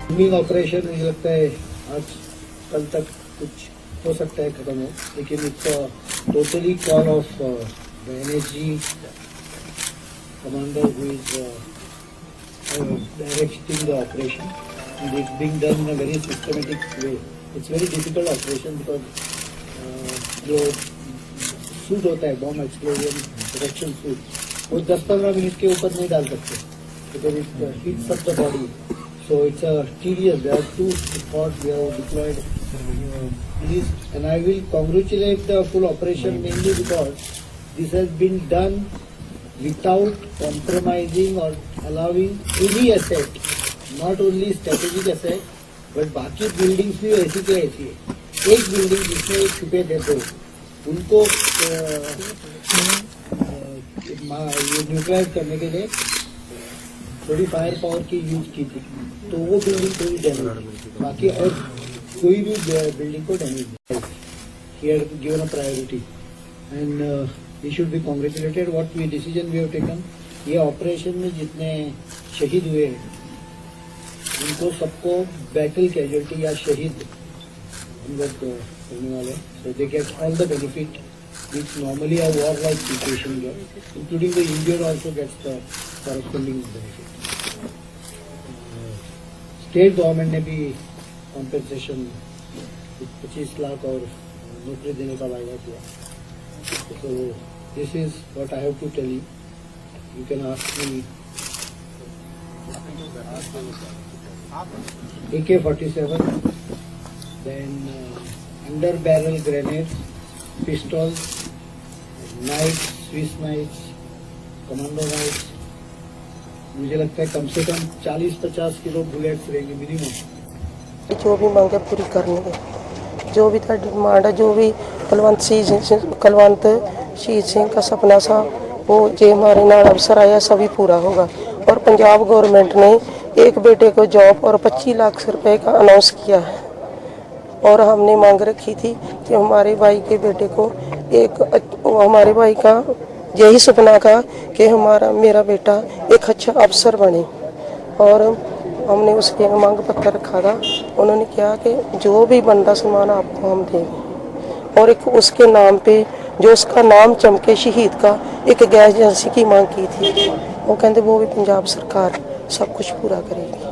Swimming operation मुझे लगता है आज कल तक कुछ हो सकता है खत्म हो, लेकिन it's totally call of the NSG commander who is directing the operation, and it's being done in a very systematic way. It's very difficult operation because जो सूट होता है बॉम्ब एक्सप्लोजन प्रोटेक्शन सूट वो 10-15 minute के ऊपर नहीं डाल सकते because it heats up the body. So it's tedious. There are two spots we have deployed. Please, and I will congratulate the full operation mainly because this has been done without compromising or allowing any asset, not only strategic asset, but बाकी buildings भी ऐसी की ऐसी है। एक building जिसमें छुपे देते हो उनको ये न्यूट्रलाइज करने के लिए थोड़ी फायर पावर की यूज की थी, तो वो बिल्डिंग थोड़ी डैमेज, बाकी और कोई भी बिल्डिंग को डैमेज नहीं। He had given a priority and he should be congratulated. What we decision we have taken, ये ऑपरेशन में जितने शहीद हुए उनको सबको बैटल कैजुअलिटी या शहीद हम लोग करने वाले, so they get all the benefit which normally a war like situation gets, including the injured also gets the corresponding benefit. State government ने भी कॉम्पेंसेशन 25 लाख और नौकरी देने का वायदा किया। So this is what I have to tell you. You can ask me. AK-47, then under barrel grenades, pistols, knives, Swiss knives, commando knives. मुझे लगता है कम से कम 40-50 किलो बुलेट्स रहेंगे मिनिमम। जो भी मांगे पूरी करनी है, जो भी था डिमांड है, जो भी कुलवंत शहीद सिंह का सपना था वो जो हमारे नाल अवसर आया सभी पूरा होगा। और पंजाब गवर्नमेंट ने एक बेटे को जॉब और 25 लाख रुपए का अनाउंस किया है। और हमने मांग रखी थी कि हमारे भाई के बेटे को हमारे भाई का यही सपना था कि मेरा बेटा एक अच्छा अफसर बने। और हमने उसके मांग पत्र रखा था। उन्होंने कहा कि जो भी बनता सम्मान आपको हम देंगे, और एक उसके नाम पे जो उसका नाम चमके शहीद का एक गैस एजेंसी की मांग की थी। वो कहते वो भी पंजाब सरकार सब कुछ पूरा करेगी।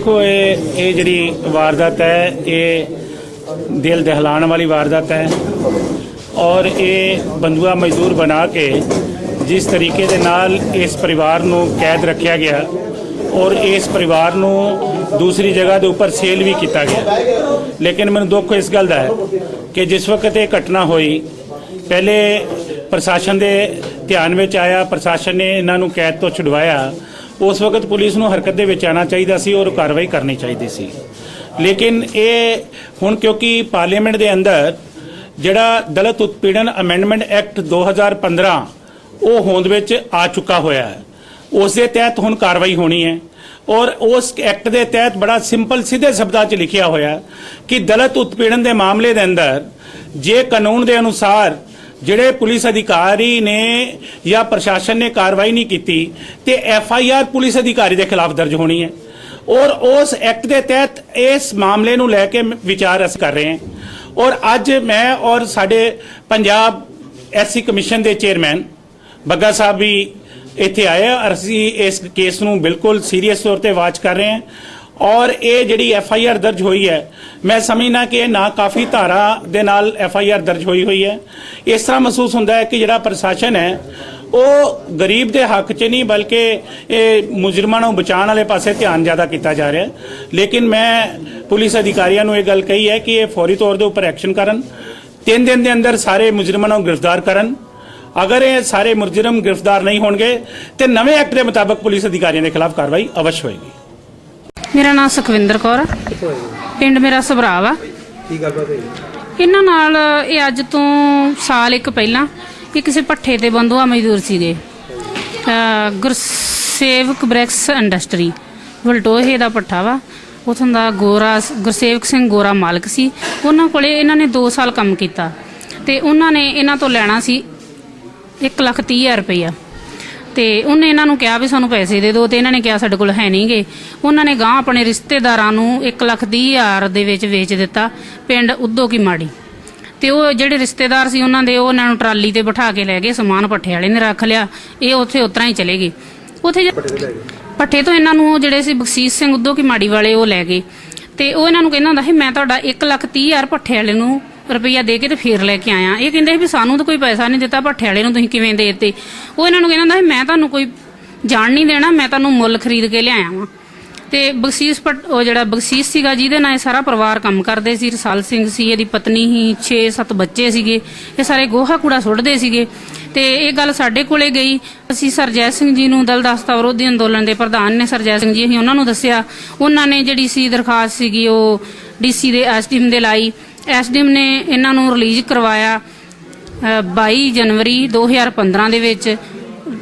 देखो ये जिहड़ी वारदात है ये दिल दहलाने वाली वारदात है और ये बंधुआ मजदूर बना के जिस तरीके दे नाल इस परिवार नूं कैद रखा गया और इस परिवार नूं दूसरी जगह के उपर सेल भी किया गया। लेकिन मैनूं दुख इस गल दा है कि जिस वक्त ये घटना हुई पहले प्रशासन के ध्यान में आया, प्रशासन ने इन्हां नूं कैद तो छुड़वाया। उस वक्त पुलिस नूं हरकत दे विच आना चाहिए सी और कार्रवाई करनी चाहिए सी। लेकिन ये हुण क्योंकि पार्लीमेंट के अंदर जिहड़ा दलित उत्पीड़न अमेंडमेंट एक्ट 2015 वो होंद विच आ चुका होया है, उस दे तहत हुण कार्रवाई होनी है। और उस एक्ट के तहत बड़ा सिंपल सीधे शब्दां च लिखिया होया कि दलित उत्पीड़न के मामले के अंदर जे कानून के अनुसार जिहड़े पुलिस अधिकारी ने या प्रशासन ने कार्रवाई नहीं की तो FIR पुलिस अधिकारी के खिलाफ दर्ज होनी है। और उस एक्ट के तहत इस मामले नूं लैके विचार अस कर रहे हैं। और अज मैं और साडे पंजाब SC कमीशन के चेयरमैन बग्गा साहब भी इत्थे आए और असीं इस केस नूं बिल्कुल सीरीयस तौर पर वाच कर रहे हैं। और ये जिहड़ी FIR दर्ज हुई है मैं समझना कि ना काफ़ी धारा दे नाल FIR दर्ज हुई है। इस तरह महसूस होंदा है कि जिहड़ा प्रशासन है वो गरीब के हक च नहीं बल्कि मुजरमां नूं बचाने वाले पासे ध्यान ज़्यादा किया जा रहा है। लेकिन मैं पुलिस अधिकारियों नूं ये गल कही है कि ये फौरी तौर के उपर एक्शन करन, 3 दिन के अंदर सारे मुजरमां नूं गिरफ्तार करन। अगर ये सारे मुजरम गिरफ्तार नहीं होंगे तो नवे एक्ट के मुताबिक पुलिस अधिकारियों के खिलाफ कार्रवाई अवश्य होगी। मेरा नाम सुखविंदर कौर है, पिंड मेरा सभरा वा। इन्हां नाल ਇਹ ਅੱਜ ਤੋਂ ਸਾਲ ਇੱਕ ਪਹਿਲਾਂ ਇਹ ਕਿਸੇ ਭੱਠੇ ਤੇ ਬੰਦੂਆ ਮਜ਼ਦੂਰ ਸੀਗੇ, ਗੁਰਸੇਵਕ ਬ੍ਰੈਕਸ ਇੰਡਸਟਰੀ ਵਲਟੋਹੇ ਦਾ ਭੱਠਾ ਵਾ। ਉਥੋਂ ਦਾ ਗੋਰਾ ਗੁਰਸੇਵਕ ਸਿੰਘ ਗੋਰਾ ਮਾਲਕ ਸੀ। ਉਹਨਾਂ ਕੋਲੇ ਇਹਨਾਂ ਨੇ 2 ਸਾਲ ਕੰਮ ਕੀਤਾ ਤੇ ਉਹਨਾਂ ਨੇ ਇਹਨਾਂ ਤੋਂ ਲੈਣਾ ਸੀ 1,30,000 रुपया। ਤੇ ਉਹਨੇ ਇਹਨਾਂ ਨੂੰ ਕਿਹਾ ਵੀ ਸਾਨੂੰ ਪੈਸੇ ਦੇ ਦਿਓ ਤੇ ਇਹਨਾਂ ਨੇ ਕਿਹਾ ਸਾਡੇ ਕੋਲ ਹੈ ਨਹੀਂਗੇ। ਉਹਨਾਂ ਨੇ ਗਾਂ ਆਪਣੇ ਰਿਸ਼ਤੇਦਾਰਾਂ ਨੂੰ 1,30,000 ਦੇ ਵਿੱਚ ਵੇਚ ਦਿੱਤਾ ਪਿੰਡ ਉਦੋਂ ਕੀ ਮਾੜੀ। ਤੇ ਉਹ ਜਿਹੜੇ ਰਿਸ਼ਤੇਦਾਰ ਸੀ ਉਹਨਾਂ ਦੇ ਉਹਨਾਂ ਨੂੰ ਟਰਾਲੀ ਤੇ ਬਿਠਾ ਕੇ ਲੈ ਗਏ, ਸਮਾਨ ਭੱਠੇ ਵਾਲੇ ਨੇ ਰੱਖ ਲਿਆ। ਇਹ ਉੱਥੇ ਉਤਰਾ ਹੀ ਚਲੇ ਗਏ। ਉੱਥੇ ਭੱਠੇ ਤੋਂ ਇਹਨਾਂ ਨੂੰ ਜਿਹੜੇ ਸੀ ਬਖਸ਼ੀਸ਼ ਸਿੰਘ ਉਦੋਂ ਕੀ ਮਾੜੀ ਵਾਲੇ ਉਹ ਲੈ ਗਏ ਤੇ ਉਹ ਇਹਨਾਂ ਨੂੰ ਕਹਿੰਦਾ ਹੁੰਦਾ ਸੀ ਮੈਂ ਤੁਹਾਡਾ 1,30,000 ਭੱਠੇ ਵਾਲੇ ਨੂੰ ਰੁਪਈਆ ਦੇ ਕੇ ਤੇ ਫੇਰ ਲੈ ਕੇ ਆਇਆ। ਇਹ ਕਹਿੰਦੇ ਵੀ ਸਾਨੂੰ ਤਾਂ ਕੋਈ ਪੈਸਾ ਨਹੀਂ ਦਿੱਤਾ, ਭੱਠੇ ਵਾਲੇ ਨੂੰ ਤੁਸੀਂ ਕਿਵੇਂ ਦੇ ਦਿੱਤੇ। ਉਹ ਇਹਨਾਂ ਨੂੰ ਕਹਿੰਦਾ ਹੁੰਦਾ ਮੈਂ ਤੁਹਾਨੂੰ ਕੋਈ ਜਾਣ ਨਹੀਂ ਦੇਣਾ, ਮੈਂ ਤੁਹਾਨੂੰ ਮੁੱਲ ਖਰੀਦ ਕੇ ਲਿਆਇਆ ਵਾਂ। ਤੇ ਬਖਸ਼ੀਸ਼ ਉਹ ਜਿਹੜਾ ਬਖਸ਼ੀਸ਼ ਸੀਗਾ ਜਿਹਦੇ ਨਾਲ ਇਹ ਸਾਰਾ ਪਰਿਵਾਰ ਕੰਮ ਕਰਦੇ ਸੀ, ਰਸਾਲ ਸਿੰਘ ਸੀ, ਇਹਦੀ ਪਤਨੀ ਹੀ, 6-7 ਬੱਚੇ ਸੀਗੇ। ਇਹ ਸਾਰੇ ਗੋਹਾ ਕੂੜਾ ਸੁੱਟਦੇ ਸੀਗੇ। ਤੇ ਇਹ ਗੱਲ ਸਾਡੇ ਕੋਲੇ ਗਈ। ਅਸੀਂ ਸਰਜੈ ਸਿੰਘ ਜੀ ਨੂੰ ਦਲ ਦਸਤਾ ਵਿਰੋਧੀ ਅੰਦੋਲਨ ਦੇ ਪ੍ਰਧਾਨ ਨੇ ਸਰਜੈ ਸਿੰਘ ਜੀ, ਅਸੀਂ ਉਹਨਾਂ ਨੂੰ ਦੱਸਿਆ। ਉਹਨਾਂ ਨੇ ਜਿਹੜੀ ਸੀ ਦਰਖਾਸਤ ਸੀਗੀ ਉਹ DC ਦੇ SDM ਦੇ ਲਾਈ। SDM ਨੇ ਇਹਨਾਂ ਨੂੰ ਰਿਲੀਜ਼ ਕਰਵਾਇਆ 22 ਜਨਵਰੀ 2015 ਦੇ ਵਿੱਚ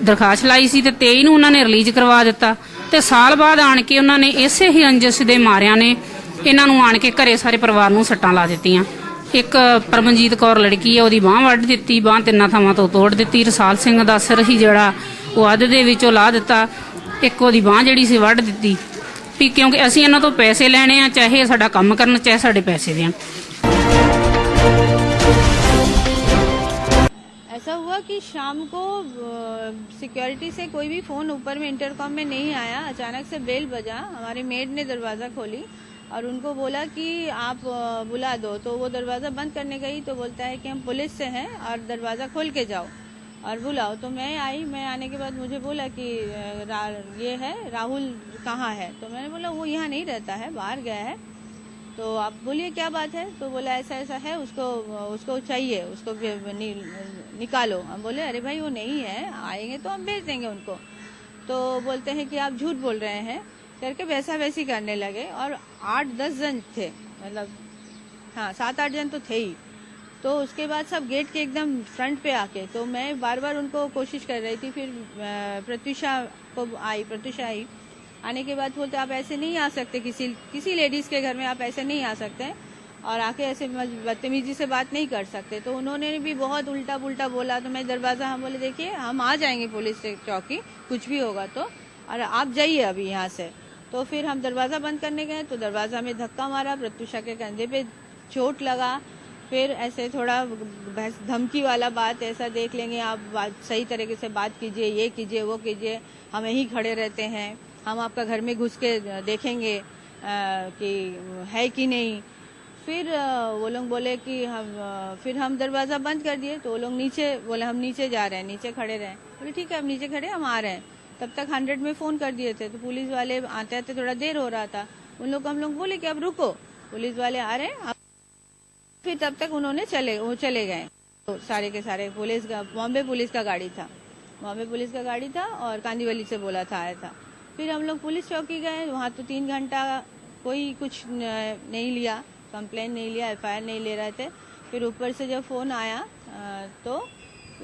ਦਰਖਾਸਤ ਲਾਈ ਸੀ ਤੇ 23 ਨੂੰ ਉਹਨਾਂ ਨੇ ਰਿਲੀਜ਼ ਕਰਵਾ ਦਿੱਤਾ। ਤੇ ਸਾਲ ਬਾਅਦ ਆਣ ਕੇ ਉਹਨਾਂ ਨੇ ਇਸੇ ਹੀ ਅੰਜਸ ਦੇ ਮਾਰਿਆਂ ਨੇ ਇਹਨਾਂ ਨੂੰ ਆਣ ਕੇ ਘਰੇ ਸਾਰੇ ਪਰਿਵਾਰ ਨੂੰ ਸੱਟਾਂ ਲਾ ਦਿੱਤੀਆਂ। ਇੱਕ ਪਰਮਜੀਤ ਕੌਰ ਲੜਕੀ ਹੈ, ਉਹਦੀ ਬਾਂਹ ਵੱਢ ਦਿੱਤੀ, ਬਾਂਹ 3 ਥਾਵਾਂ ਤੋਂ ਤੋੜ ਦਿੱਤੀ। ਰਸਾਲ ਸਿੰਘ ਦਾ ਸਿਰ ਹੀ ਜਿਹੜਾ ਉਹ ਅੱਧ ਦੇ ਵਿੱਚੋਂ ਲਾ ਦਿੱਤਾ। ਇੱਕ ਉਹਦੀ ਬਾਂਹ ਜਿਹੜੀ ਸੀ ਵੱਢ ਦਿੱਤੀ ਵੀ ਕਿਉਂਕਿ ਅਸੀਂ ਇਹਨਾਂ ਤੋਂ ਪੈਸੇ ਲੈਣੇ ਆ, ਚਾਹੇ ਸਾਡਾ ਕੰਮ ਕਰਨ ਚਾਹੇ ਸਾਡੇ ਪੈਸੇ ਦੇਣ। ऐसा हुआ कि शाम को सिक्योरिटी से कोई भी फोन ऊपर में इंटरकॉम में नहीं आया। अचानक से बेल बजा, हमारे मेड ने दरवाज़ा खोली और उनको बोला कि आप बुला दो। तो वो दरवाज़ा बंद करने गई तो बोलता है कि हम पुलिस से हैं और दरवाज़ा खोल के जाओ और बुलाओ। तो मैं आई, मैं आने के बाद मुझे बोला कि ये है राहुल कहाँ है। तो मैंने बोला वो यहाँ नहीं रहता है, बाहर गया है। तो आप बोलिए क्या बात है। तो बोला ऐसा ऐसा है, उसको चाहिए, उसको निकालो। हम बोले अरे भाई वो नहीं है, आएंगे तो हम भेज देंगे उनको। तो बोलते हैं कि आप झूठ बोल रहे हैं करके वैसा वैसी करने लगे। और 8-10 जन थे, मतलब हाँ 7-8 जन तो थे ही। तो उसके बाद सब गेट के एकदम फ्रंट पे आके, तो मैं बार बार उनको कोशिश कर रही थी। फिर प्रत्युषा आई। आने के बाद बोलते आप ऐसे नहीं आ सकते, किसी लेडीज के घर में आप ऐसे नहीं आ सकते और आके ऐसे बदतमीजी से बात नहीं कर सकते। तो उन्होंने भी बहुत उल्टा पुल्टा बोला। तो मैं दरवाज़ा, हम बोले देखिए हम आ जाएंगे पुलिस से चौकी, कुछ भी होगा तो, और आप जाइए अभी यहाँ से। तो फिर हम दरवाज़ा बंद करने गए तो दरवाज़ा में धक्का मारा, प्रत्युषा के कंधे पे चोट लगा। फिर ऐसे थोड़ा धमकी वाला बात, ऐसा देख लेंगे आप सही तरीके से बात कीजिए, ये कीजिए वो कीजिए, हम यहीं खड़े रहते हैं, हम आपका घर में घुस के देखेंगे, कि है कि नहीं। फिर वो लोग बोले कि फिर हम दरवाज़ा बंद कर दिए, तो वो लोग नीचे बोले हम नीचे जा रहे हैं, नीचे खड़े रहे। बोले ठीक है हम नीचे खड़े, हम आ रहे हैं। तब तक 100 में फ़ोन कर दिए थे, तो पुलिस वाले आते आते थोड़ा देर हो रहा था। उन लोग को हम लोग बोले कि अब रुको, पुलिस वाले आ रहे हैं। फिर तब तक उन्होंने चले गए। तो सारे के सारे पुलिस का, बॉम्बे पुलिस का गाड़ी था, बॉम्बे पुलिस का गाड़ी था और कांदीवली से बोला था आया था। फिर हम लोग पुलिस चौकी गए, वहाँ तो 3 घंटा कोई कुछ नहीं लिया, कंप्लेन नहीं लिया, FIR नहीं ले रहे थे। फिर ऊपर से जब फोन आया तो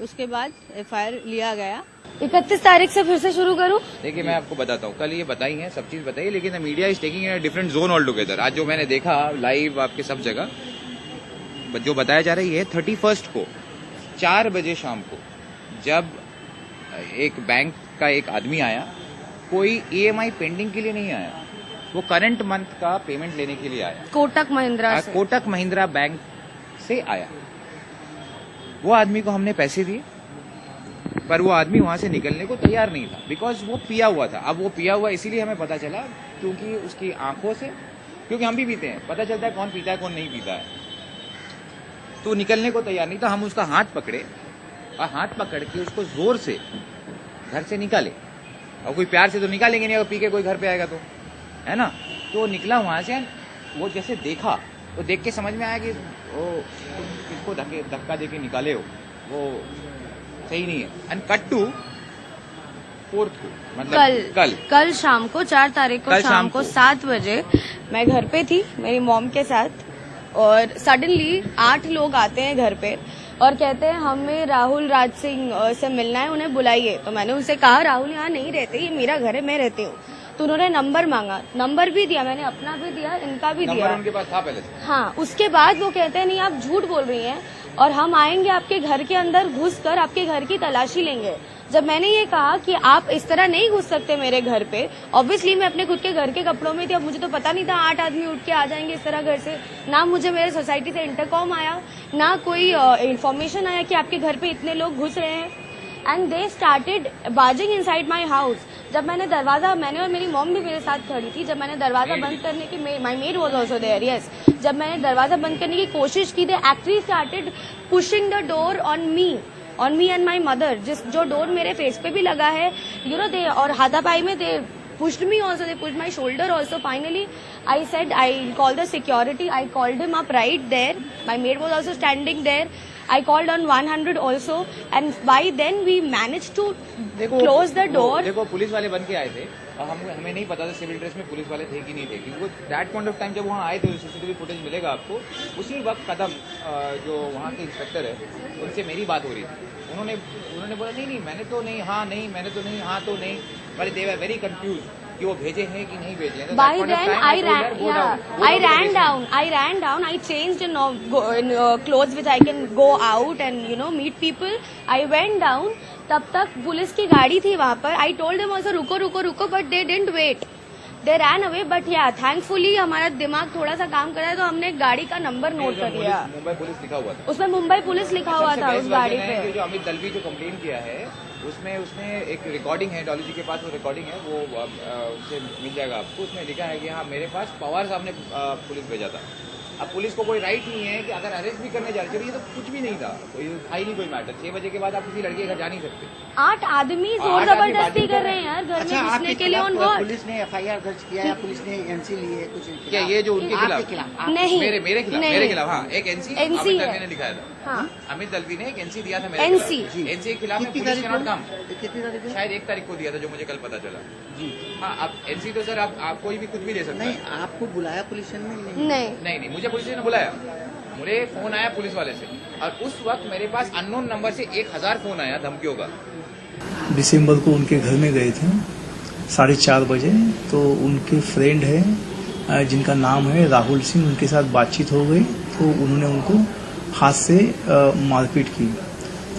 उसके बाद FIR लिया गया। 31 तारीख से फिर से शुरू करूं? देखिए मैं आपको बताता हूँ, कल ये बताई है, सब चीज बताई, लेकिन media is taking in a different zone all together. आज जो मैंने देखा लाइव आपके सब जगह, जो बताया जा रही है 31 को 4 बजे शाम को, जब एक बैंक का एक आदमी आया, कोई EMI पेंडिंग के लिए नहीं आया, वो करंट मंथ का पेमेंट लेने के लिए आया। कोटक महिंद्रा से। कोटक महिंद्रा बैंक से आया। वो आदमी को हमने पैसे दिए, पर वो आदमी वहां से निकलने को तैयार नहीं था, बिकॉज वो पिया हुआ था। अब वो पिया हुआ इसीलिए हमें पता चला क्योंकि उसकी आंखों से, क्योंकि हम भी पीते हैं, पता चलता है कौन पीता है कौन नहीं पीता है। तो निकलने को तैयार नहीं था। हम उसका हाथ पकड़े और हाथ पकड़ के उसको जोर से घर से निकाले। और कोई प्यार से तो निकालेंगे नहीं, अगर पी के कोई घर पे आएगा तो, है ना। तो निकला वहां से, वो जैसे देखा तो देख के समझ में आया कि वो किसको धक्का दे के निकाले हो, वो सही नहीं है। एंड कट टू 4th को, मतलब कल शाम को 4 तारीख को शाम को 7 बजे मैं घर पे थी मेरी मॉम के साथ, और सडनली 8 लोग आते हैं घर पे और कहते हैं हमें राहुल राज सिंह से मिलना है, उन्हें बुलाइए। तो मैंने उनसे कहा राहुल यहाँ नहीं रहते, ये मेरा घर है, मैं रहती हूँ। तो उन्होंने नंबर मांगा, नंबर भी दिया, मैंने अपना भी दिया, इनका भी दिया। उनके पास था पहले से। हाँ, उसके बाद वो कहते हैं नहीं आप झूठ बोल रही हैं और हम आएंगे आपके घर के अंदर, घुसकर आपके घर की तलाशी लेंगे। जब मैंने ये कहा कि आप इस तरह नहीं घुस सकते मेरे घर पे, ऑब्वियसली मैं अपने खुद के घर के कपड़ों में थी, अब मुझे तो पता नहीं था 8 आदमी उठ के आ जाएंगे इस तरह घर से। ना मुझे मेरे सोसाइटी से इंटरकॉम आया, ना कोई इन्फॉर्मेशन आया कि आपके घर पे इतने लोग घुस रहे हैं। And they started buzzing inside my house. जब मैंने दरवाजा, मैंने और मेरी मॉम भी मेरे साथ खड़ी थी, जब मैंने दरवाजा बंद करने की, my maid was also there, yes, जब मैंने दरवाजा बंद करने की कोशिश की, they actually started pushing the door on me and my mother, जो डोर मेरे फेस पे भी लगा है, यू नो, दे, और हाथापाई में दे pushed me also, they pushed my shoulder also. Finally I said I called the security, I called him up right there, my maid was also standing there, I called on 100 also, and by then we managed to close the door. देखो police वाले बन के आए थे और हमें नहीं पता था सिविल ड्रेस में पुलिस वाले थे कि नहीं थे, क्योंकि दैट पॉइंट ऑफ टाइम जब वहाँ आए थे, CCTV फुटेज मिलेगा आपको, उसी वक्त कदम जो वहाँ के इंस्पेक्टर है उनसे मेरी बात हो रही थी। उन्होंने बोला नहीं मैंने तो नहीं, हाँ नहीं मैंने तो नहीं, हाँ तो नहीं, but they were very confuse कि वो भेजे हैं कि नहीं भेजे हैं। By then I ran down, I changed in clothes which I can go out and you know meet people. I went down, तब तक पुलिस की गाड़ी थी वहाँ पर। I told them also रुको, but they didn't wait. They ran away, but yeah, thankfully हमारा दिमाग थोड़ा सा काम कर रहा है, तो हमने गाड़ी का नंबर नोट कर लिया। मुंबई पुलिस लिखा हुआ था, उसमें मुंबई पुलिस लिखा हुआ था उस गाड़ी पे। जो अमित दलवी जो कंप्लेन किया है उसमें उसने एक रिकॉर्डिंग है, डॉली जी के पास वो रिकॉर्डिंग है, वो उससे मिल जाएगा आपको। उसमें लिखा है कि हाँ मेरे पास पवार साहब ने पुलिस भेजा था। अब पुलिस को कोई राइट नहीं है कि अगर अरेस्ट भी करने जा रहे थे, ये तो कुछ भी नहीं था, कोई था ही नहीं कोई मैटर। 6 बजे के बाद आप किसी लड़के के घर जा नहीं सकते। 8 आदमी जोर जबरदस्ती कर रहे हैं यार घर में घुसने के लिए। पुलिस ने FIR दर्ज किया है, पुलिस ने NC ली है कुछ? क्या ये जो उनके खिलाफ? नहीं, मेरे खिलाफ हाँ एक NC अमित दलवी ने लिखाया था। हाँ, अमित दलवी ने एक NC दिया था मेरे NC के खिलाफ में। पुलिस के नॉट काम कितनी तारीख को? शायद 1 तारीख को दिया था, जो मुझे कल पता चला जी। हाँ, अब NC तो सर आप कोई भी कुछ भी दे सकते हैं। नहीं, आपको बुलाया पुलिस ने? नहीं, मुझे पुलिस ने बुलाया, मुझे फोन आया पुलिस वाले से, और उस वक्त मेरे पास अननोन नंबर से 1000 फोन आया धमकियों का। दिसंबर को उनके घर में गए थे 4:30 बजे, तो उनके फ्रेंड है जिनका नाम है राहुल सिंह, उनके साथ बातचीत हो गई, तो उन्होंने उनको हाथ से मारपीट की।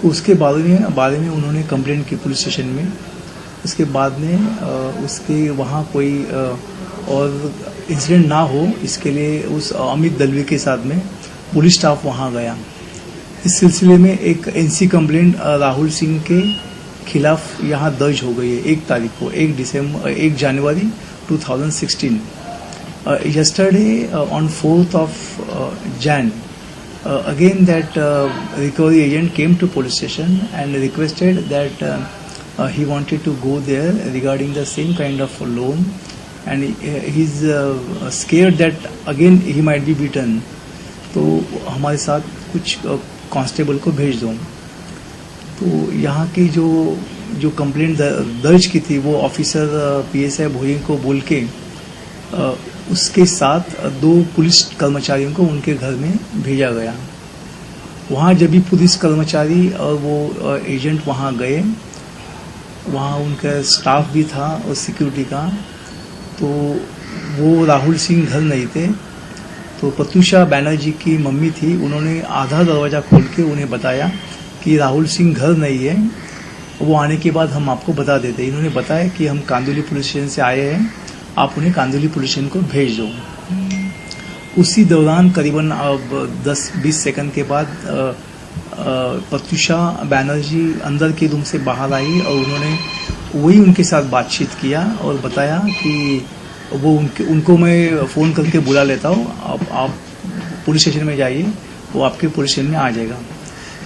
तो उसके बारे में उन्होंने कंप्लेंट की पुलिस स्टेशन में। उसके बाद में उसके वहाँ कोई और इंसिडेंट ना हो, इसके लिए उस अमित दलवी के साथ में पुलिस स्टाफ वहाँ गया। इस सिलसिले में एक NC कंप्लेंट राहुल सिंह के खिलाफ यहाँ दर्ज हो गई है 1 तारीख को, 1 जनवरी 2016। yesterday on 4th of Jan, again that recovery agent came to police station and requested that he wanted to go there regarding the same kind of loan, and he's scared that again he might be beaten. तो हमारे साथ कुछ constable को भेज दो. तो यहाँ की जो कंप्लेंट दर्ज की थी वो ऑफिसर PSI भोई को बोल के उसके साथ 2 पुलिस कर्मचारियों को उनके घर में भेजा गया. वहाँ जब भी पुलिस कर्मचारी और वो एजेंट वहाँ गए, वहाँ उनका स्टाफ भी था और सिक्योरिटी का, तो वो राहुल सिंह घर नहीं थे. तो प्रत्यूषा बैनर्जी की मम्मी थी, उन्होंने आधा दरवाज़ा खोल के उन्हें बताया कि राहुल सिंह घर नहीं है, वो आने के बाद हम आपको बता देते. इन्होंने बताया कि हम कांदोली पुलिस स्टेशन से आए हैं, आप उन्हें कांदोली पुलिस स्टेशन को भेज दो. उसी दौरान करीबन 10-20 सेकंड के बाद प्रत्यूषा बैनर्जी अंदर के रूम से बाहर आई और उन्होंने वही उनके साथ बातचीत किया और बताया कि वो उनको मैं फ़ोन करके बुला लेता हूँ, आप पुलिस स्टेशन में जाइए, वो आपके पुलिस स्टेशन में आ जाएगा.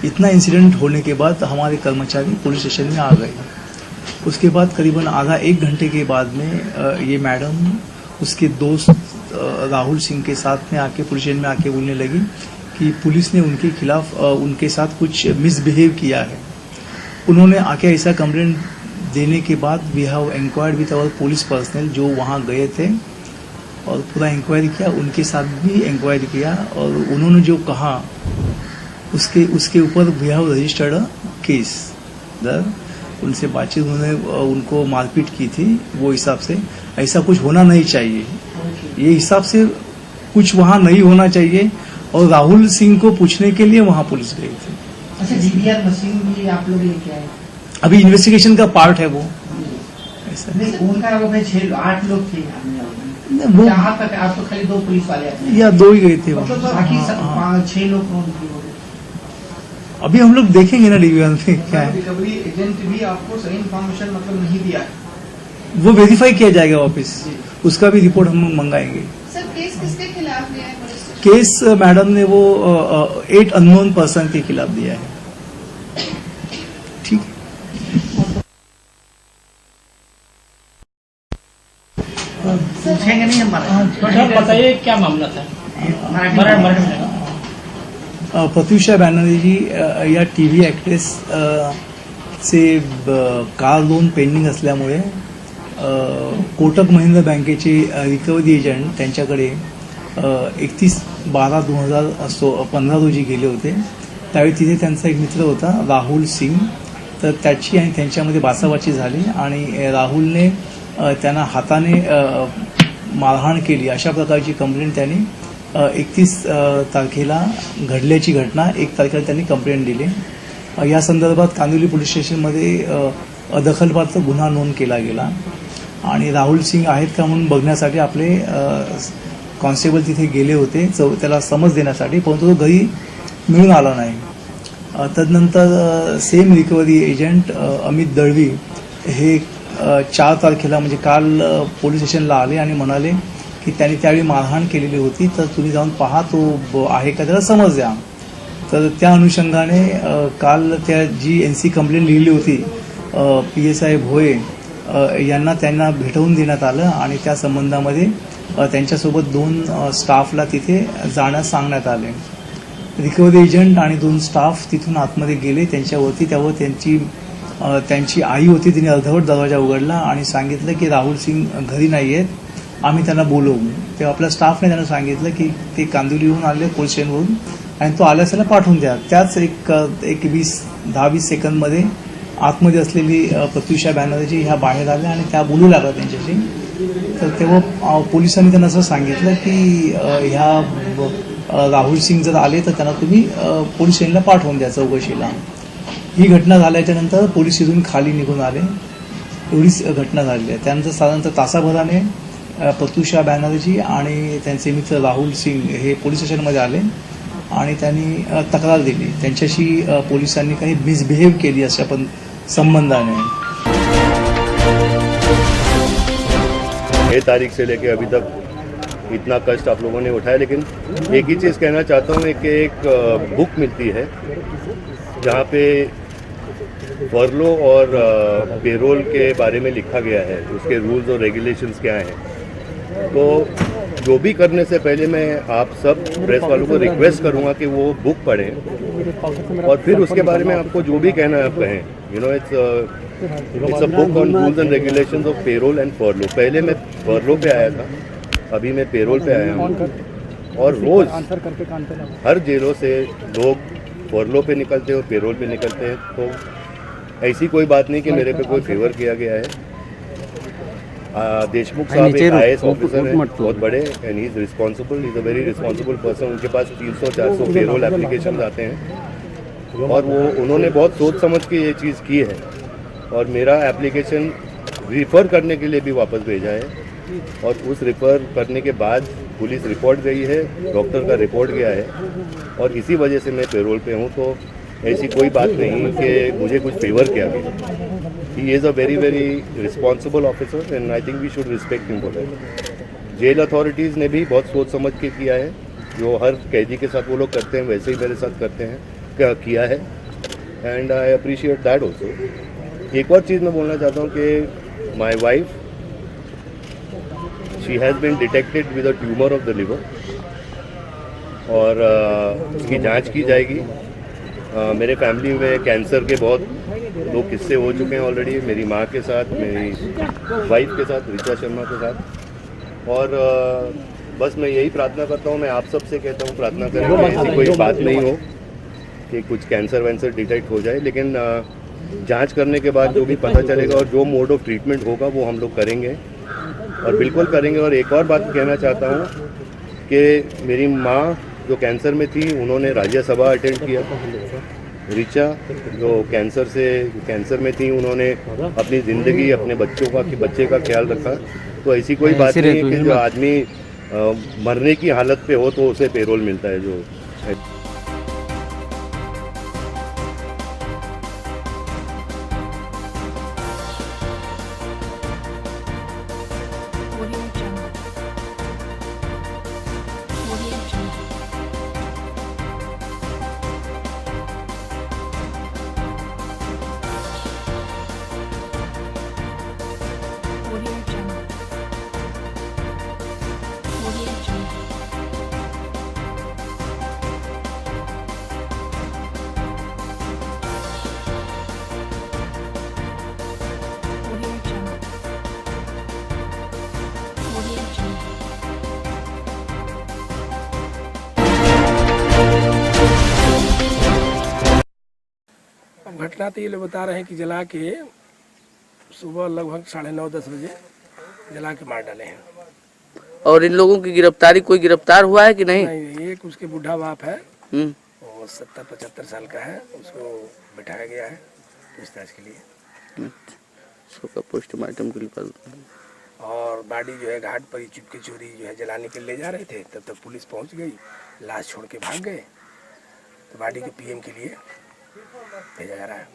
इतना इंसिडेंट होने के बाद हमारे कर्मचारी पुलिस स्टेशन में आ गए. उसके बाद करीबन आधा 1 घंटे के बाद में ये मैडम उसके दोस्त राहुल सिंह के साथ में आके पुलिस स्टेशन में आके बोलने लगी कि पुलिस ने उनके खिलाफ उनके साथ कुछ मिसबिहेव किया है. उन्होंने आके ऐसा कंप्लेंट देने के बाद we have inquired with our police personnel जो वहाँ गए थे और पूरा इंक्वायरी किया, उनके साथ भी इंक्वायरी किया और उन्होंने जो कहा उसके ऊपर we have registered a case. उनसे बातचीत, उन्होंने उनको मारपीट की थी, वो हिसाब से ऐसा कुछ होना नहीं चाहिए, ये हिसाब से कुछ वहाँ नहीं होना चाहिए. और राहुल सिंह को पूछने के लिए वहाँ पुलिस गई थी. अच्छा, DVR मशीन भी आप लोग लेके आए? अभी इन्वेस्टिगेशन का पार्ट है वो. ऐसा नहीं, उनका आरोप है 6-8 लोग थे वो, यहाँ तक आप तो खाली 2 पुलिस वाले आते या 2 ही गए थे. मतलब बाकी 5-6 लोग कौन थे? अभी हम लोग देखेंगे ना DVR में क्या है. रिकवरी एजेंट भी आपको सही इन्फॉर्मेशन मतलब नहीं दिया है, वो वेरीफाई किया जाएगा वापस, उसका भी रिपोर्ट हम मंगाएंगे. सर, केस किसके खिलाफ दिया है? केस मैडम ने वो 8 अननोन पर्सन के खिलाफ दिया है. ठीक पूछेंगे नहीं हम. बताइए क्या मामला था? प्रत्यूषा बैनर्जी जी या TV एक्ट्रेस चे कार लोन पेंडिंग असल्यामुळे कोटक महिंद्रा बँकेचे रिकव्हरी एजंट त्यांच्याकडे 31/12/2015 रोजी गेले होते. त्यावेळी तिथे त्यांचा एक मित्र होता राहुल सिंग, तर त्याची आणि त्यांच्यामध्ये बाचाबाची झाली आणि राहुलने त्यांना हाताने मारहाण केली अशा प्रकारची कंप्लेंट त्यांनी 31 तारखेला घडल्याची घटना 1 तारखेला त्यांनी कंप्लेंट दिली. या संदर्भात कांदिवली पोलीस स्टेशनमध्ये दखलपात्र गुन्हा नोंद केला गेला आणि राहुल सिंग आहेत का म्हणून बघण्यासाठी आपले कॉन्स्टेबल तिथे गेले होते त्याला समज देण्यासाठी, परंतु तो घरी मिळून आला नाही. तदनंतर same recovery agent Amit Dalvi हे 4 तारखेला म्हणजे काल पोलीस स्टेशनला आले आणि म्हणाले की त्यांनी त्यावेळी मारहाण केलेली होती, तर तुम्ही जाऊन पहा तो आहे का, त्याला समज द्या. तर त्या अनुषंगाने काल त्या जी NC कंप्लेंट लिहिली होती PSI भोये यांना त्यांना भेटवून देण्यात आलं आणि त्या संबंधामध्ये त्यांच्यासोबत 2 स्टाफला तिथे जाण्यास सांगण्यात आले. रिकव्हरी एजंट आणि 2 स्टाफ तिथून आतमध्ये गेले त्यांच्यावरती. त्यावर त्यांची आई होती, तिने अर्धवट दरवाजा उघडला आणि सांगितलं की राहुल सिंग घरी नाही आहेत, आम्ही त्यांना बोलवू. तेव्हा आपल्या स्टाफने त्यांना सांगितलं की ते कांदिवलीहून आले पोलीस स्टेशनवरून आणि तो आल्यास त्याला पाठवून द्या. त्याच एक 10-20 सेकंदमध्ये आतमध्ये असलेली प्रत्यूषा बॅनर्जी ह्या बाहेर आल्या आणि त्या बोलू लागल्या त्यांच्याशी. तर तेव्हा पोलिसांनी त्यांना असं सांगितलं की ह्या राहुल सिंग जर आले तर त्यांना तुम्ही पोलीस स्टेशनला पाठवून द्या चौकशीला. ही घटना झाल्याच्या नंतर पोलीस इथून खाली निघून आले. एवढीच घटना झाली आहे. त्यानंतर साधारणतः तासाभराने प्रत्यूषा बॅनर्जी आणि त्यांचे मित्र राहुल सिंग हे पोलीस स्टेशनमध्ये आले आणि त्यांनी तक्रार दिली. त्यांच्याशी पोलिसांनी काही मिसबिहेव केली अशा पण संबंधाने. 6 तारीख से लेकर अभी तक इतना कष्ट आप लोगों ने उठाया। लेकिन एक ही चीज़ कहना चाहता हूँ कि एक बुक मिलती है जहाँ पे फर्लो और पेरोल के बारे में लिखा गया है, उसके रूल्स और रेगुलेशंस क्या हैं। तो जो भी करने से पहले मैं आप सब प्रेस वालों को रिक्वेस्ट करूँगा कि वो बुक पढ़ें और फिर उसके बारे में आपको जो भी कहना है आप कहें। You know it's a book on rules and regulations of payroll and furlough. पहले मैं फर्लो पे आया था, अभी मैं पेरोल पे आया हूँ और रोज़ हर जेलों से लोग फर्लो पे निकलते हैं और पेरोल पे निकलते हैं। तो ऐसी कोई बात नहीं कि मेरे पे कोई फेवर किया गया है। देशमुख साहब एक IAS ऑफिसर हैं, बहुत बड़े, and he is responsible, he is a very responsible person. उनके पास 300-400 पेरोल एप्लीकेशन आते हैं और वो उन्होंने बहुत सोच समझ के ये चीज़ की है और मेरा एप्लीकेशन रिफ़र करने के लिए भी वापस भेजा है और उस रिफ़र करने के बाद पुलिस रिपोर्ट गई है, डॉक्टर का रिपोर्ट गया है और इसी वजह से मैं पेरोल पे हूँ। तो ऐसी कोई बात नहीं कि मुझे कुछ फेवर किया गया। He is a very very responsible officer and I think we should respect him for that. Jail authorities ने भी बहुत सोच समझ के किया है, जो हर कैदी के साथ वो लोग करते हैं वैसे ही मेरे साथ करते हैं, किया है, and I appreciate that also. एक और चीज़ मैं बोलना चाहता हूँ कि my wife, she has been detected with a tumour of the liver और उसकी जांच की जाएगी। मेरे फैमिली में कैंसर के बहुत 2 किस्से हो चुके हैं ऑलरेडी, मेरी माँ के साथ, मेरी वाइफ के साथ, ऋचा शर्मा के साथ। और बस मैं यही प्रार्थना करता हूँ, मैं आप सब से कहता हूँ प्रार्थना करें कि ऐसी कोई बात नहीं हो कि कुछ कैंसर वैंसर डिटेक्ट हो जाए। लेकिन जांच करने के बाद जो भी पता चलेगा और जो मोड ऑफ ट्रीटमेंट होगा वो हम लोग करेंगे और बिल्कुल करेंगे। और एक और बात कहना चाहता हूँ कि मेरी माँ जो कैंसर में थी, उन्होंने राज्यसभा अटेंड किया। ऋचा जो कैंसर में थी, उन्होंने अपनी ज़िंदगी, अपने बच्चे का ख्याल रखा। तो ऐसी कोई बात नहीं है कि जो आदमी मरने की हालत पे हो तो उसे पेरोल मिलता है जो है। घटना तो ये लोग बता रहे हैं कि जला के सुबह लगभग 9:30-10 बजे जला के मार डाले हैं। और इन लोगों की गिरफ्तारी, कोई गिरफ्तार हुआ है कि नहीं? नहीं, एक उसके बूढ़ा बाप है, वो 70-75 साल का है, उसको बैठाया गया है पूछताछ के लिए। उसका पोस्टमार्टम के लिए। और बॉडी जो है घाट पर ही चुपके चोरी जो है जलाने के लिए ले जा रहे थे, तब तक पुलिस पहुंच गई, लाश छोड़ के भाग गए। तो बॉडी के PM के लिए भेजा जा रहा है।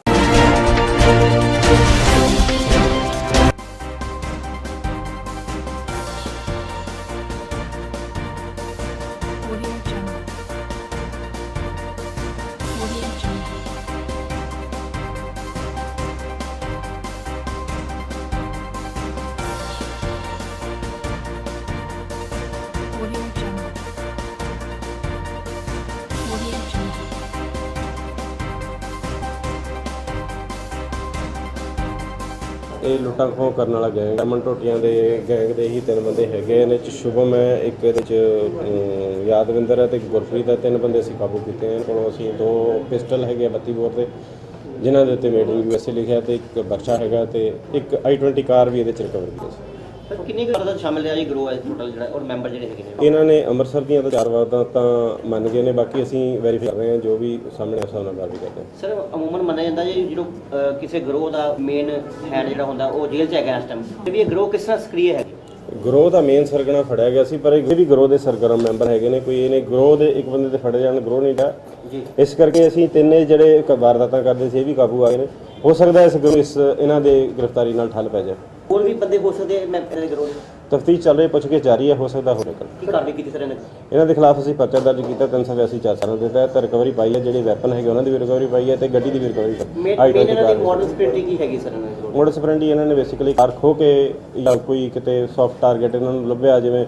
ਇਹ ਲੁੱਟਾਂ ਖੋਹ ਕਰਨ ਵਾਲਾ ਗੈਂਗ, ਅਮਨ ਟੋਟੀਆਂ ਦੇ ਗੈਂਗ ਦੇ ਹੀ 3 ਬੰਦੇ ਹੈਗੇ ਨੇ। ਚ ਸ਼ੁਭਮ ਹੈ ਇੱਕ, ਇਹਦੇ ਚ ਯਾਦਵਿੰਦਰ ਹੈ ਤੇ ਗੁਰਪ੍ਰੀਤ ਹੈ। 3 ਬੰਦੇ ਅਸੀਂ ਕਾਬੂ ਕੀਤੇ ਹਨ। ਕੋਲੋਂ ਅਸੀਂ 2 ਪਿਸਟਲ ਹੈਗੇ 32 ਬੋਰ ਦੇ, ਜਿਨ੍ਹਾਂ ਦੇ ਉੱਤੇ ਮੇਡ ਇਨ USA ਲਿਖਿਆ, ਤੇ ਇੱਕ ਬਰਛਾ ਹੈਗਾ ਤੇ ਇੱਕ I-20 ਕਾਰ ਵੀ ਇਹਦੇ ਚ ਰਿਕਵਰ ਕੀਤੀ ਸੀ। ਕਿੰਨੀ ਵਾਰਦਾਤ ਸ਼ਾਮਿਲ ਹੈ ਜੀ ਗਰੋਹ ਹੈ ਟੋਟਲ ਜਿਹੜਾ, ਔਰ ਮੈਂਬਰ ਜਿਹੜੇ ਹੈਗੇ ਨੇ? ਇਹਨਾਂ ਨੇ ਅੰਮ੍ਰਿਤਸਰ ਦੀਆਂ ਤਾਂ 4 ਵਾਰਦਾਤਾਂ ਮੰਨ ਗਏ ਨੇ, ਬਾਕੀ ਅਸੀਂ ਵੈਰੀਫਾਈ ਕਰ ਰਹੇ ਹਾਂ, ਜੋ ਵੀ ਸਾਹਮਣੇ ਉਸ ਨਾਲ ਕਾਰਵਾਈ ਕਰਦੇ ਹਾਂ। ਸਰ ਅਮੂਮਨ ਮੰਨਿਆ ਜਾਂਦਾ ਜੀ ਜਦੋਂ ਕਿਸੇ ਗਰੋਹ ਦਾ ਮੇਨ ਹੈਡ ਜਿਹੜਾ ਹੁੰਦਾ ਉਹ ਜੇਲ੍ਹ 'ਚ ਹੈਗਾ ਇਸ ਟਾਈਮ, ਤੇ ਵੀ ਇਹ ਗਰੋਹ ਕਿਸ ਤਰ੍ਹਾਂ ਸਕਰੀਏ ਹੈ? ਗਰੋਹ ਦਾ ਮੇਨ ਸਰਗਣਾ ਫੜਿਆ ਗਿਆ ਸੀ, ਪਰ ਇਹ ਵੀ ਗਰੋਹ ਦੇ ਸਰਗਰਮ ਮੈਂਬਰ ਹੈਗੇ ਨੇ। ਕੋਈ ਇਹਨੇ ਗਰੋਹ ਦੇ ਇੱਕ ਬੰਦੇ ਤੇ ਫੜੇ ਜਾਣ, ਗਰੋਹ ਨਹੀਂ ਡਾ ਜੀ। ਇਸ ਕਰਕੇ ਅਸੀਂ 3 ਜਿਹੜੇ ਵਾਰਦਾਤਾਂ ਕਰਦੇ ਸੀ ਇਹ ਵੀ ਕਾਬੂ ਆ ਗਏ ਨੇ। ਹੋ ਸਕਦਾ ਇਸ ਇਹਨਾਂ ਦੇ ਗ੍ਰਿਫਤਾਰੀ ਨਾਲ ਠੱਲ ਪੈ ਜਾਏ। ਹੋਰ ਵੀ ਬੰਦੇ ਹੋ ਸਕਦੇ ਮੈਂ ਗਰੋਹ ਤਫਤੀਸ਼ ਚੱਲ ਰਹੀ, ਪੁੱਛਗਿੱਛ ਜਾਰੀ ਹੈ, ਹੋ ਸਕਦਾ ਹੋ ਨਿਕਲ। ਕੀ ਕਾਰਵਾਈ ਕੀਤੀ ਸਰ ਇਹਨਾਂ ਦੇ ਖਿਲਾਫ ਅਸੀਂ ਪਰਚਾ ਦਰਜ ਕੀਤਾ 382 4 ਦੇ ਤਹਿਤ ਰਿਕਵਰੀ ਪਾਈ ਹੈ, ਜਿਹੜੇ ਵੈਪਨ ਹੈਗੇ ਉਹਨਾਂ ਦੀ ਵੀ ਰਿਕਵਰੀ ਪਾਈ ਹੈ ਤੇ ਗੱਡੀ ਦੀ ਵੀ ਰਿਕਵਰੀ ਮੇਨ ਇਹਨਾਂ ਦੀ ਮੋਡਲ ਸਪਿਰਿਟੀ ਕੀ ਹੈਗੀ ਸਰ ਇਹਨਾਂ ਦੀ? ਮੋਡਲ ਸਪਰੈਂਡੀ ਇਹਨਾਂ ਨੇ ਬੇਸਿਕਲੀ ਕਾਰ ਖੋ ਕੇ ਜਾਂ ਕੋਈ ਕਿਤੇ ਸੌਫਟ ਟਾਰਗੇਟ ਇਹਨਾਂ ਨੂੰ ਲੱਭਿਆ, ਜਿਵੇਂ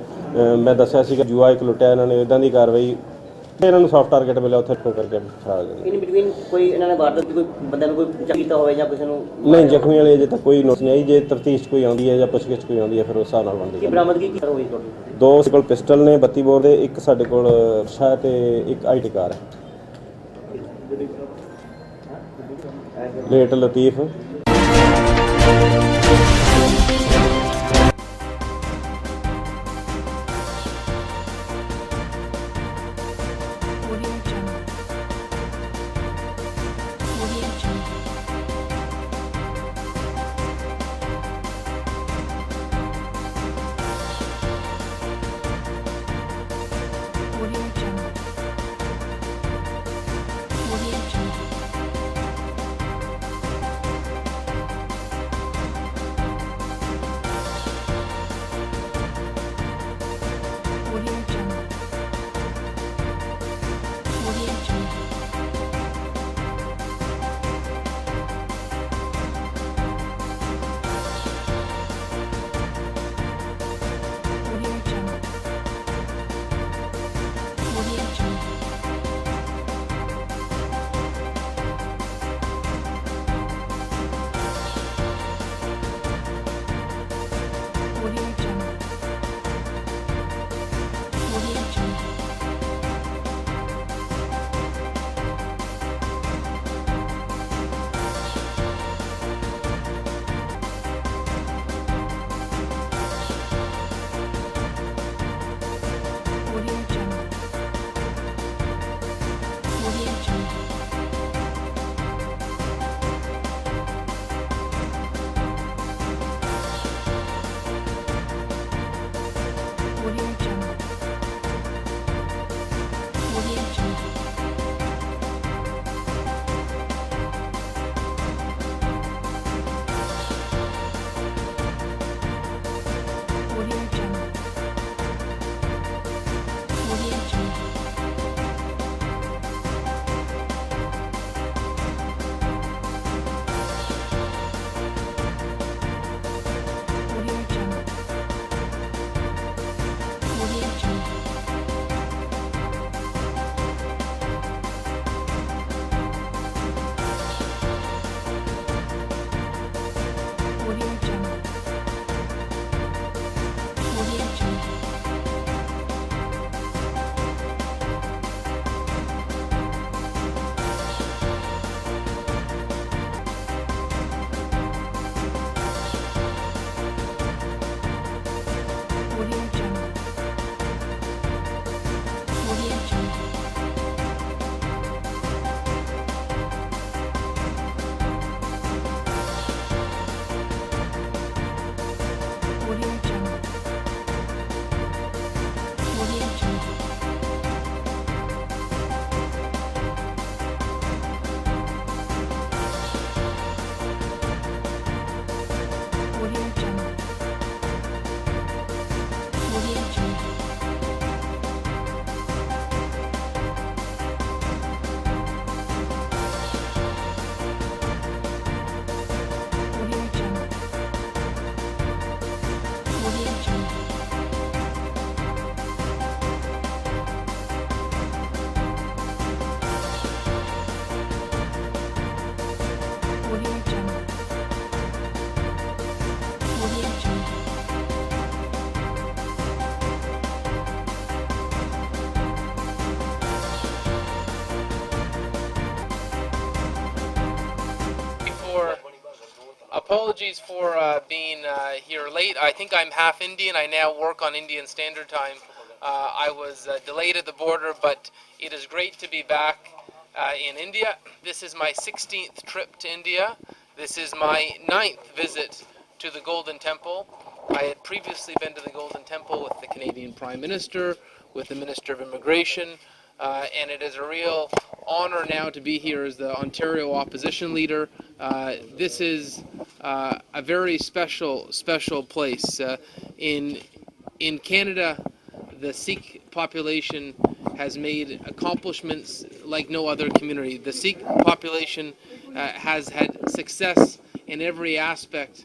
ਮੈਂ ਦੱਸਿਆ ਸੀ ਕਿ ਜੂਆ ਇੱਕ ਲੁੱਟਿਆ, ਇਹਨਾਂ ਨੇ ਇਦਾਂ ਦੀ ਕਾਰਵਾਈ, ਇਹਨਾਂ ਨੂੰ ਸੌਫਟ ਟਾਰਗੇਟ ਮਿਲਿਆ, ਉੱਥੇ ਖੋ ਕਰਕੇ ਫੜਾ ਦਿੰਦੇ। ਇਨ ਬਿਟਵੀਨ ਕੋਈ ਇਹਨਾਂ ਨੇ ਵਾਰਦਾਤ ਕੋਈ ਬੰਦੇ ਨੂੰ ਕੋਈ ਕੀਤਾ ਹੋਵੇ ਜਾਂ ਕਿਸੇ ਨੂੰ? ਨਹੀਂ, ਜ਼ਖਮੀ ਵਾਲੇ ਅਜੇ ਤੱਕ ਕੋਈ ਨੋਟਿਸ ਨਹੀਂ ਆਈ। ਜੇ ਤਫਤੀਸ਼ ਕੋਈ ਆਉਂਦੀ ਹੈ ਜਾਂ ਪੁੱਛਗਿੱਛ ਕੋਈ ਆਉਂਦੀ ਹੈ ਫਿਰ ਉਸ ਹਿਸਾਬ ਨਾਲ ਬਣਦੀ ਹੈ। ਬਰਾਮਦਗੀ ਕੀ ਹੋਈ ਤੁਹਾਡੀ? 2 ਸਾਡੇ ਕੋਲ ਪਿਸਟਲ ਨੇ 32 ਬੋਰ ਦੇ, ਇੱਕ ਸਾਡੇ ਕੋਲ ਰਿਕਸ਼ਾ ਤੇ ਇੱਕ ਆਈਟੀ ਕਾਰ ਹੈ। Late Latif Apologies for being here late. I think I'm half Indian. I now work on Indian Standard Time. I was delayed at the border, but it is great to be back in India. This is my 16th trip to India. This is my 9th visit to the Golden Temple. I had previously been to the Golden Temple with the Canadian Prime Minister, with the Minister of Immigration, and it is a real honor now to be here as the Ontario opposition leader. This is a very special place. In Canada, the Sikh population has made accomplishments like no other community. The Sikh population has had success in every aspect,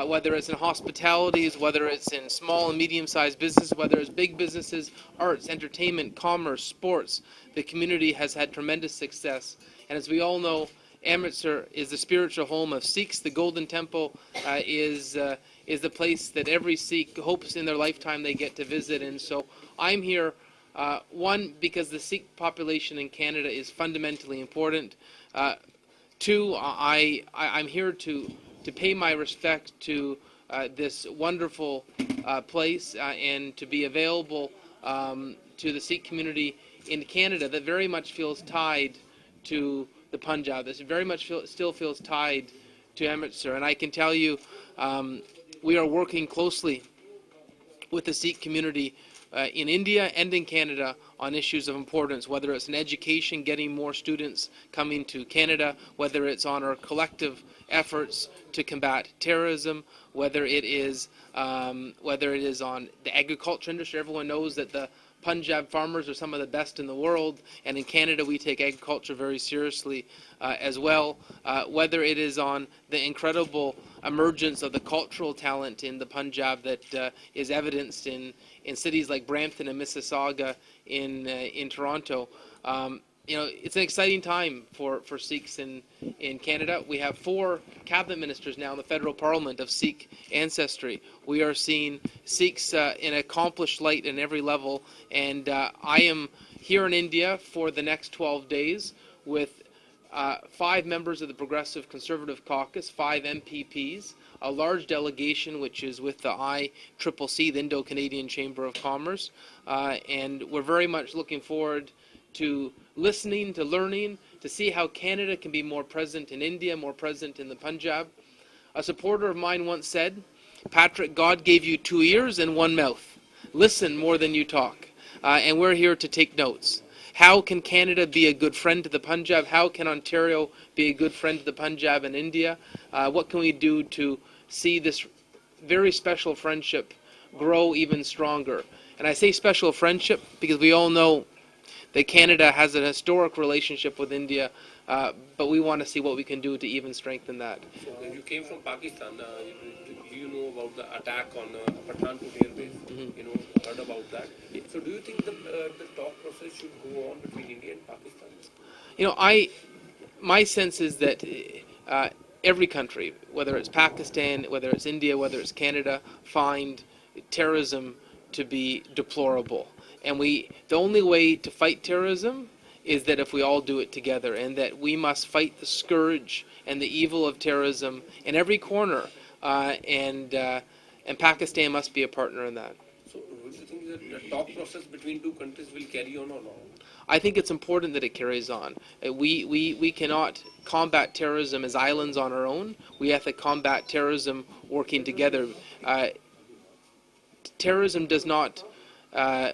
whether it's in hospitalities, whether it's in small and medium-sized business, whether it's big businesses, arts, entertainment, commerce, sports. The community has had tremendous success. And as we all know, Amritsar is the spiritual home of Sikhs. The Golden Temple is the place that every Sikh hopes in their lifetime they get to visit. And so I'm here, one, because the Sikh population in Canada is fundamentally important. Two, I'm here to pay my respect to this wonderful place and to be available to the Sikh community in Canada that very much feels tied to the Punjab. This very much still feels tied to Amritsar. And I can tell you, we are working closely with the Sikh community in India and in Canada on issues of importance, whether it's in education, getting more students coming to Canada, whether it's on our collective efforts to combat terrorism, whether it is on the agriculture industry. Everyone knows that the Punjab farmers are some of the best in the world, and in Canada we take agriculture very seriously as well. Whether it is on the incredible emergence of the cultural talent in the Punjab that is evidenced in cities like Brampton and Mississauga in Toronto. It's an exciting time for Sikhs in Canada. We have 4 cabinet ministers now in the federal parliament of Sikh ancestry. We are seeing Sikhs in accomplished light in every level, and I am here in India for the next 12 days with 5 members of the Progressive Conservative Caucus, 5 MPPs, a large delegation which is with the ICCC, the Indo-Canadian Chamber of Commerce, and we're very much looking forward to listening, to learning, to see how Canada can be more present in India, more present in the Punjab. A supporter of mine once said, "Patrick, God gave you 2 ears and 1 mouth. Listen more than you talk." And we're here to take notes. How can Canada be a good friend to the Punjab? How can Ontario be a good friend to the Punjab and India? What can we do to see this very special friendship grow even stronger? And I say special friendship because we all know that Canada has an historic relationship with India, but we want to see what we can do to even strengthen that. So you came from Pakistan. You know about the attack on Pathankot base. Heard about that. So do you think the talk process should go on between India and Pakistan? My sense is that every country, whether it's Pakistan, whether it's India, whether it's Canada, find terrorism to be deplorable. And the only way to fight terrorism is that if we all do it together, and that we must fight the scourge and the evil of terrorism in every corner, and Pakistan must be a partner in that. So do you think that the talk process between 2 countries will carry on or not? I think it's important that it carries on. We cannot combat terrorism as islands on our own. We have to combat terrorism working together. Terrorism does not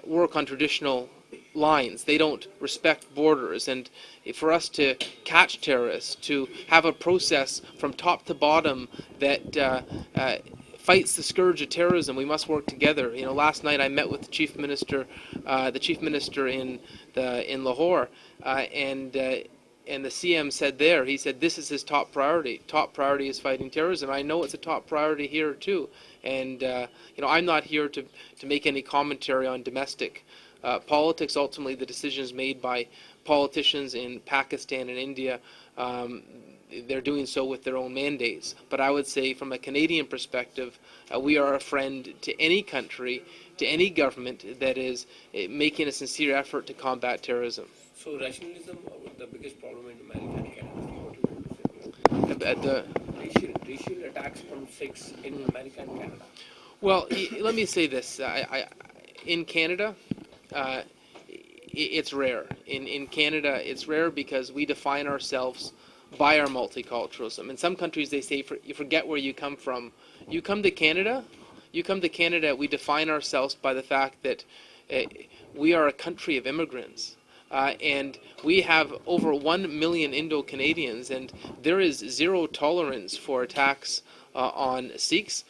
work on traditional lines. They don't respect borders, and for us to catch terrorists, to have a process from top to bottom that fights the scourge of terrorism, we must work together. Last night I met with the chief minister in Lahore, and the CM said there, he said this is his top priority. Top priority is fighting terrorism. I know it's a top priority here too. And I'm not here to make any commentary on domestic politics. Ultimately, the decisions made by politicians in Pakistan and India, they're doing so with their own mandates. But I would say, from a Canadian perspective, we are a friend to any country, to any government that is making a sincere effort to combat terrorism. So rationalism, the biggest problem in America and Canada. The racial attacks on Sikhs in America and Canada. Well, let me say this: in Canada, it's rare. In Canada, it's rare because we define ourselves by our multiculturalism. In some countries, they say you forget where you come from. You come to Canada. We define ourselves by the fact that we are a country of immigrants. And we have over 1 million Indo-Canadians, and there is zero tolerance for attacks on Sikhs.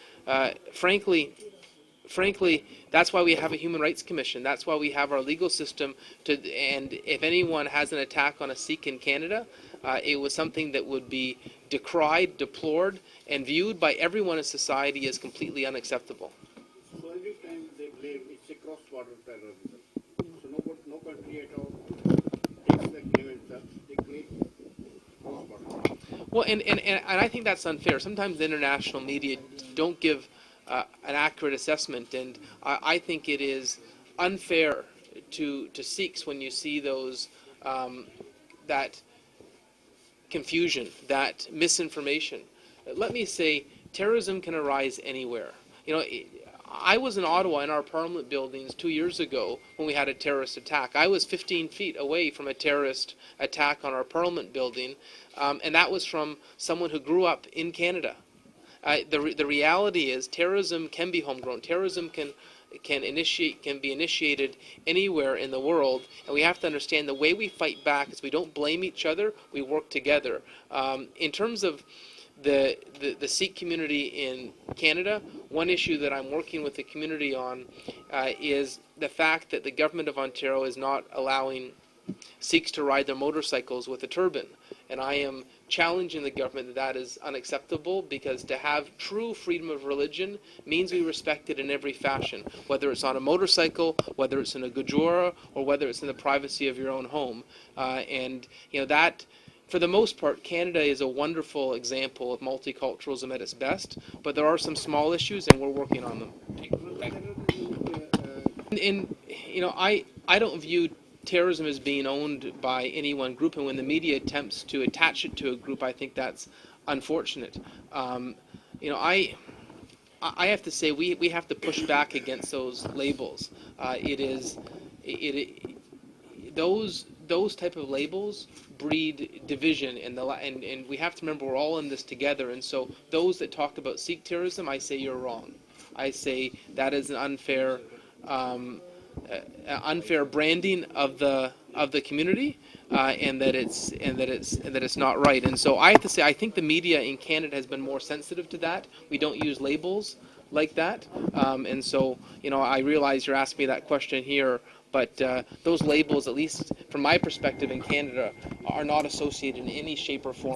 Frankly, that's why we have a Human Rights Commission. That's why we have our legal system. And if anyone has an attack on a Sikh in Canada, it was something that would be decried, deplored, and viewed by everyone in society as completely unacceptable. So every time they blame it's a cross-border terrorism. So no country at all takes the claim itself. They claim cross-border. Well, and I think that's unfair. Sometimes the international media don't give an accurate assessment, and I think it is unfair to Sikhs when you see those that confusion, that misinformation. Let me say, terrorism can arise anywhere. You know, I was in Ottawa in our Parliament buildings 2 years ago when we had a terrorist attack. I was 15 feet away from a terrorist attack on our Parliament building, and that was from someone who grew up in Canada. The reality is terrorism can be homegrown. Terrorism can be initiated anywhere in the world, and we have to understand the way we fight back is we don't blame each other, we work together. In terms of the Sikh community in Canada, one issue that I'm working with the community on is the fact that the government of Ontario is not allowing Sikhs to ride their motorcycles with a turban. And I am challenging the government that that is unacceptable, because to have true freedom of religion means we respect it in every fashion, whether it's on a motorcycle, whether it's in a gurdwara, or whether it's in the privacy of your own home. And you know that, for the most part, Canada is a wonderful example of multiculturalism at its best, but there are some small issues, and we're working on them. And you know, I don't view terrorism as being owned by any one group, and when the media attempts to attach it to a group, I think that's unfortunate. You know, I have to say we have to push back against those labels. Those type of labels breed division, and we have to remember we're all in this together. And so those that talk about Sikh terrorism, I say you're wrong. I say that is an unfair branding of the community, and that it's not right. And so I have to say, I think the media in Canada has been more sensitive to that. We don't use labels like that, and so you know, I realize you're asking me that question here, but those labels, at least from my perspective in Canada, are not associated in any shape or form.